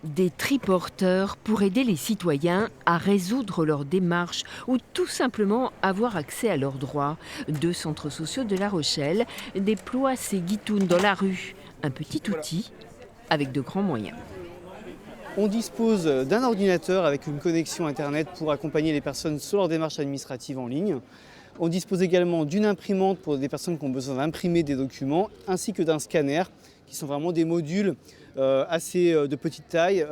Des triporteurs pour aider les citoyens à résoudre leurs démarches ou tout simplement avoir accès à leurs droits. 2 centres sociaux de La Rochelle déploient ces guitounes dans la rue. Un petit outil avec de grands moyens. On dispose d'un ordinateur avec une connexion Internet pour accompagner les personnes sur leurs démarches administratives en ligne. On dispose également d'une imprimante pour des personnes qui ont besoin d'imprimer des documents, ainsi que d'un scanner, qui sont vraiment des modules assez de petite taille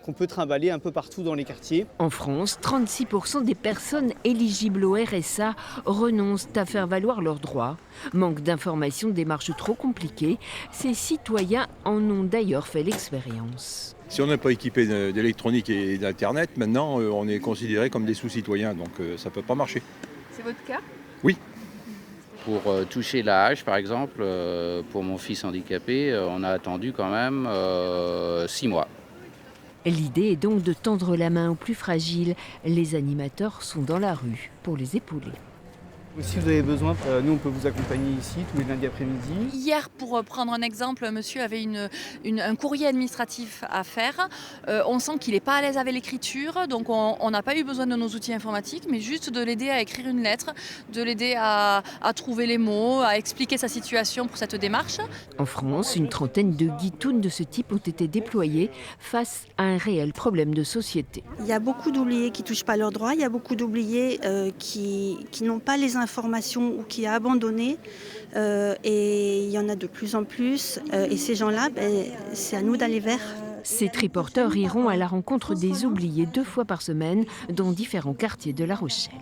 qu'on peut trimballer un peu partout dans les quartiers. En France, 36% des personnes éligibles au RSA renoncent à faire valoir leurs droits. Manque d'informations, démarches trop compliquées. Ces citoyens en ont d'ailleurs fait l'expérience. Si on n'est pas équipé d'électronique et d'Internet, maintenant on est considéré comme des sous-citoyens, donc ça ne peut pas marcher. C'est votre cas? Oui. Pour toucher l'AH, par exemple, pour mon fils handicapé, on a attendu quand même 6 mois. L'idée est donc de tendre la main aux plus fragiles. Les animateurs sont dans la rue pour les épauler. Si vous avez besoin, nous on peut vous accompagner ici tous les lundis après-midi. Hier, pour prendre un exemple, un monsieur avait un courrier administratif à faire. On sent qu'il n'est pas à l'aise avec l'écriture, donc on n'a pas eu besoin de nos outils informatiques, mais juste de l'aider à écrire une lettre, de l'aider à trouver les mots, à expliquer sa situation pour cette démarche. En France, une trentaine de guitounes de ce type ont été déployées face à un réel problème de société. Il y a beaucoup d'oubliés qui ne touchent pas leurs droits, il y a beaucoup d'oubliés qui n'ont pas les informations ou qui a abandonné et il y en a de plus en plus et ces gens-là, c'est à nous d'aller vers. Ces triporteurs iront à la rencontre des oubliés 2 fois par semaine dans différents quartiers de La Rochelle.